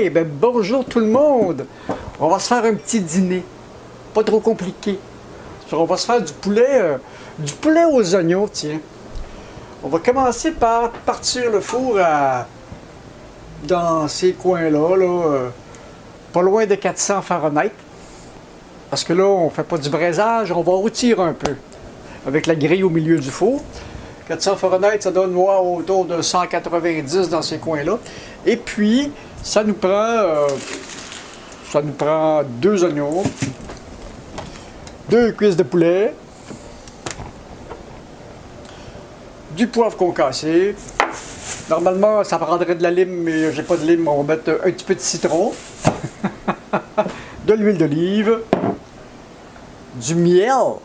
Hey, ben bonjour tout le monde! On va se faire un petit dîner. Pas trop compliqué. On va se faire du poulet aux oignons, tiens. On va commencer par partir le four dans ces coins-là, pas loin de 400 Fahrenheit. Parce que là, on ne fait pas du braisage, on va rôtir un peu avec la grille au milieu du four. 400 Fahrenheit, ça donne autour de 190 dans ces coins-là. Et puis, ça nous prend 2 oignons, 2 cuisses de poulet, du poivre concassé. Normalement, ça prendrait de la lime, mais j'ai pas de lime. On va mettre un petit peu de citron, de l'huile d'olive, du miel,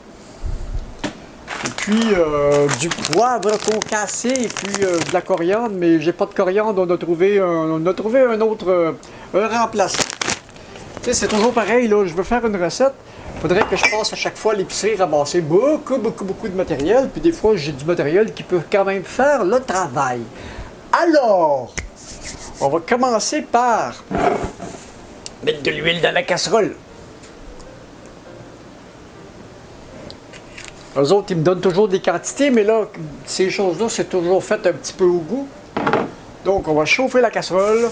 et puis du poivre concassé, et puis de la coriandre, mais j'ai pas de coriandre. On a trouvé un autre, un remplaçant. Tu sais, c'est toujours pareil, là. Je veux faire une recette. Il faudrait que je passe à chaque fois à l'épicerie ramasser beaucoup de matériel. Puis des fois, j'ai du matériel qui peut quand même faire le travail. Alors, on va commencer par mettre de l'huile dans la casserole. Eux autres, ils me donnent toujours des quantités, mais là, ces choses-là, c'est toujours fait un petit peu au goût. Donc, on va chauffer la casserole.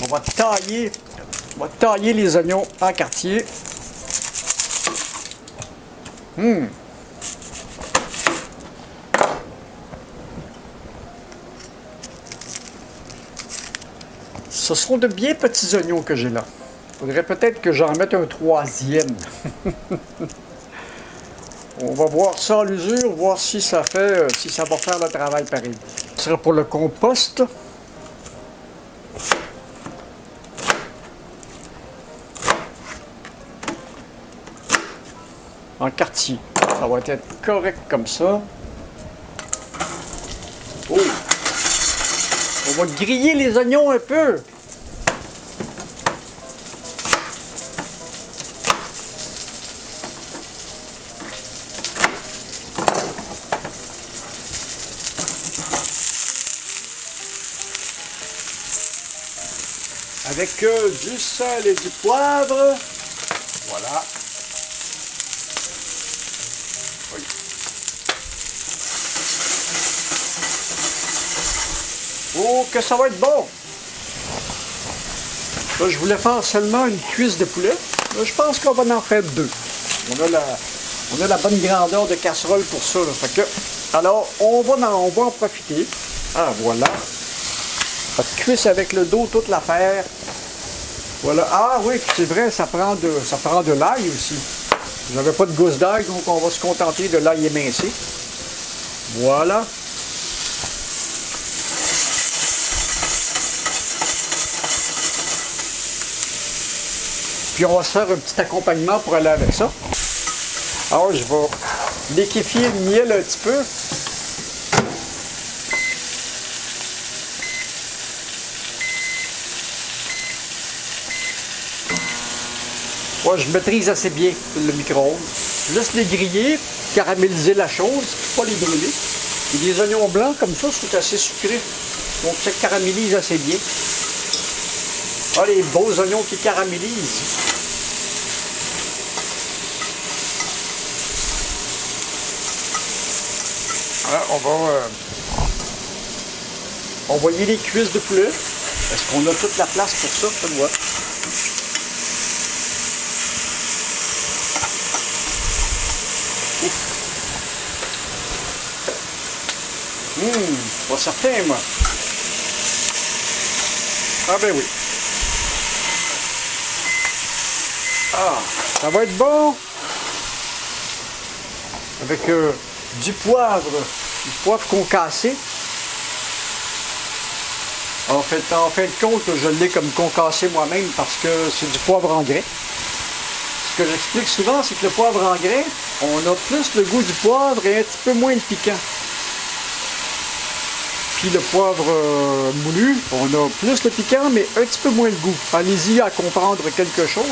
On va tailler les oignons en quartier. Ce sont de bien petits oignons que j'ai là. Il faudrait peut-être que j'en mette un troisième. On va voir ça à l'usure, voir si ça va faire le travail pareil. Ce sera pour le compost. En quartier. Ça va être correct comme ça. Oh! On va griller les oignons un peu. Avec du sel et du poivre. Voilà. Oui. Oh, que ça va être bon! Là, je voulais faire seulement une cuisse de poulet. Là, je pense qu'on va en faire 2. On a la bonne grandeur de casserole pour ça. Là. Fait que, alors, on va en profiter. Ah, voilà. La cuisse avec le dos, toute l'affaire. Voilà. Ah oui, c'est vrai, ça prend de l'ail aussi. J'avais pas de gousse d'ail, donc on va se contenter de l'ail émincé. Voilà. Puis on va se faire un petit accompagnement pour aller avec ça. Alors, je vais liquéfier le miel un petit peu. Moi, je maîtrise assez bien le micro-ondes. Juste les griller, caraméliser la chose, pas les brûler. Et des oignons blancs comme ça, c'est assez sucré. Donc ça caramélise assez bien. Ah, les beaux oignons qui caramélisent. Alors, on va lier les cuisses de poulet. Est-ce qu'on a toute la place pour ça? Je vois. Pas certain, moi. Ah ben oui. Ah, ça va être bon. Avec du poivre concassé. En fin de compte, je l'ai comme concassé moi-même parce que c'est du poivre en grain. Ce que j'explique souvent, c'est que le poivre en grain, on a plus le goût du poivre et un petit peu moins le piquant. Puis le poivre moulu, on a plus le piquant, mais un petit peu moins le goût. Allez-y à comprendre quelque chose.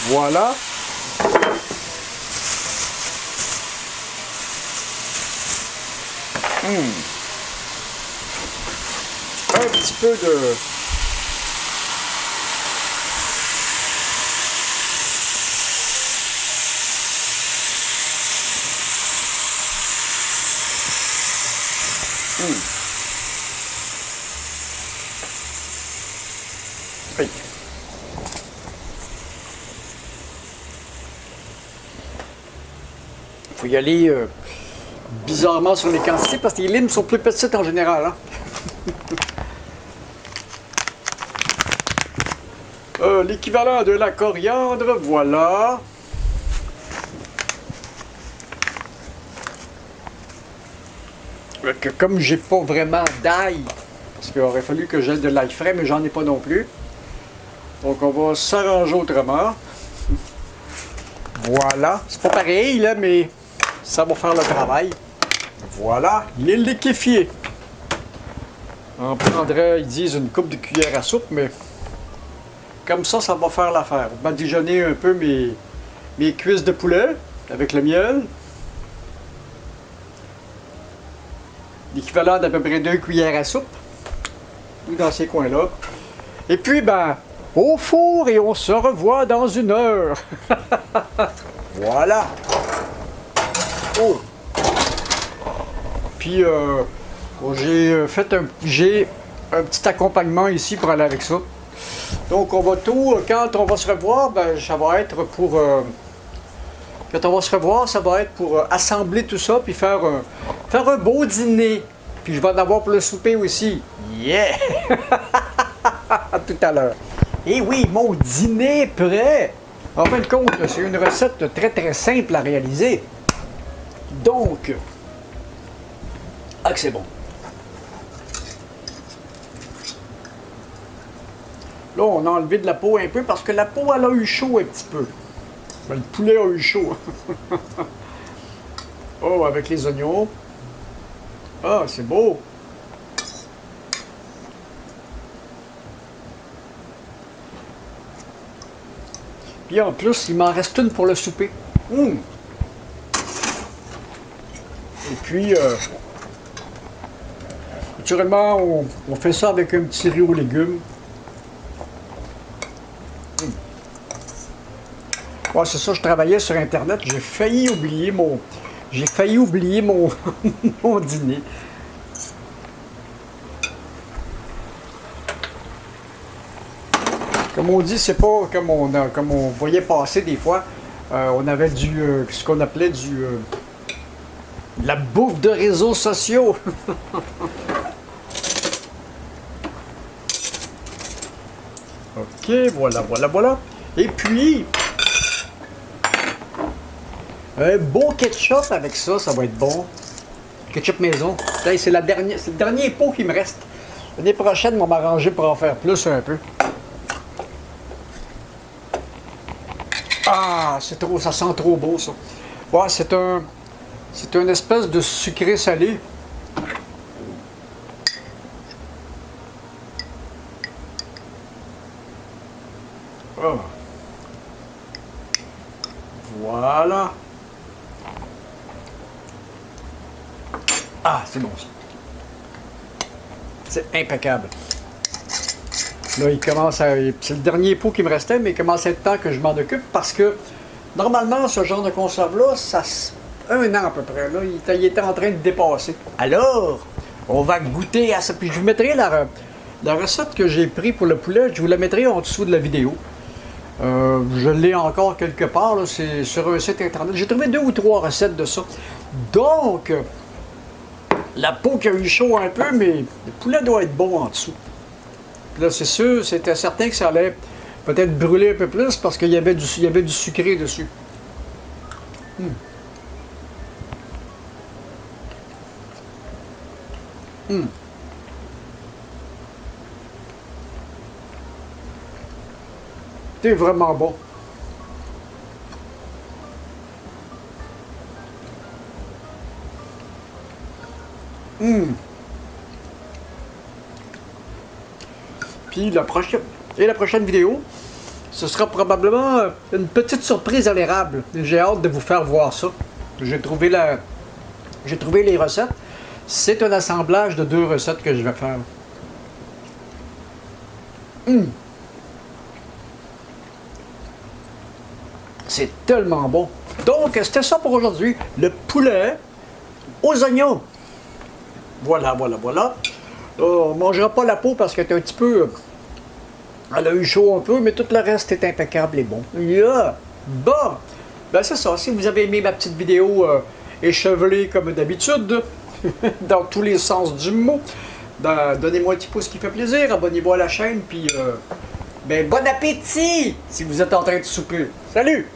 Voilà. un petit peu de... Oui. Faut y aller bizarrement sur les quantités parce que les limes sont plus petites en général. Hein? L'équivalent de la coriandre, voilà. Que comme j'ai pas vraiment d'ail, parce qu'il aurait fallu que j'aie de l'ail frais, mais j'en ai pas non plus. Donc on va s'arranger autrement. Voilà. C'est pas pareil, là, mais ça va faire le travail. Voilà, il est liquéfié. On prendrait, ils disent, une coupe de cuillère à soupe, mais comme ça va faire l'affaire. On va badigeonner un peu mes cuisses de poulet avec le miel. L'équivalent d'à peu près 2 cuillères à soupe. Tout dans ces coins-là. Et puis, ben, au four et on se revoit dans 1 heure. Voilà. Oh. Puis, bon, j'ai un petit accompagnement ici pour aller avec ça. Donc, on va tout, quand on va se revoir, ben, ça va être pour... quand on va se revoir, ça va être pour assembler tout ça, puis faire un beau dîner. Puis je vais en avoir pour le souper aussi. Yeah! À tout à l'heure. Et oui, mon dîner est prêt! En fin de compte, c'est une recette très très simple à réaliser. Donc, que c'est bon. Là, on a enlevé de la peau un peu parce que la peau, elle a eu chaud un petit peu. Ben, le poulet a eu chaud. Oh, avec les oignons. Ah, c'est beau. Puis en plus, il m'en reste une pour le souper. Et puis, naturellement, on fait ça avec un petit riz aux légumes. Ouais, c'est ça, je travaillais sur Internet. J'ai failli oublier mon, mon dîner. Comme on dit, c'est pas comme on voyait passer des fois. On avait ce qu'on appelait de la bouffe de réseaux sociaux. Ok, voilà. Et puis, un beau ketchup avec ça, ça va être bon. Ketchup maison. C'est le dernier pot qui me reste. L'année prochaine, on va m'arranger pour en faire plus un peu. Ah, c'est trop, ça sent trop beau ça. Ouais, c'est une espèce de sucré salé. Oh. Voilà. Ah, c'est bon ça. C'est impeccable. Là, c'est le dernier pot qui me restait, mais il commence à être temps que je m'en occupe parce que normalement, ce genre de conserve-là, ça 1 an à peu près, là, il était en train de dépasser. Alors, on va goûter à ça. Puis je vous mettrai la recette que j'ai prise pour le poulet, je vous la mettrai en dessous de la vidéo. Je l'ai encore quelque part, c'est sur un site internet. J'ai trouvé 2 ou 3 recettes de ça. Donc, la peau qui a eu chaud un peu, mais le poulet doit être bon en dessous. Puis là, c'est sûr, c'était certain que ça allait peut-être brûler un peu plus parce qu'il y avait du sucré dessus. C'est vraiment bon. Puis la prochaine vidéo, ce sera probablement une petite surprise à l'érable. J'ai hâte de vous faire voir ça. J'ai trouvé les recettes. C'est un assemblage de 2 recettes que je vais faire. C'est tellement bon. Donc, c'était ça pour aujourd'hui. Le poulet aux oignons. Voilà, voilà, voilà. On ne mangera pas la peau parce qu'elle est un petit peu... Elle a eu chaud un peu, mais tout le reste est impeccable et bon. Yeah! Bon! Ben c'est ça. Si vous avez aimé ma petite vidéo échevelée comme d'habitude, dans tous les sens du mot, ben, donnez-moi un petit pouce qui fait plaisir, abonnez-vous à la chaîne, puis ben, bon appétit si vous êtes en train de souper. Salut!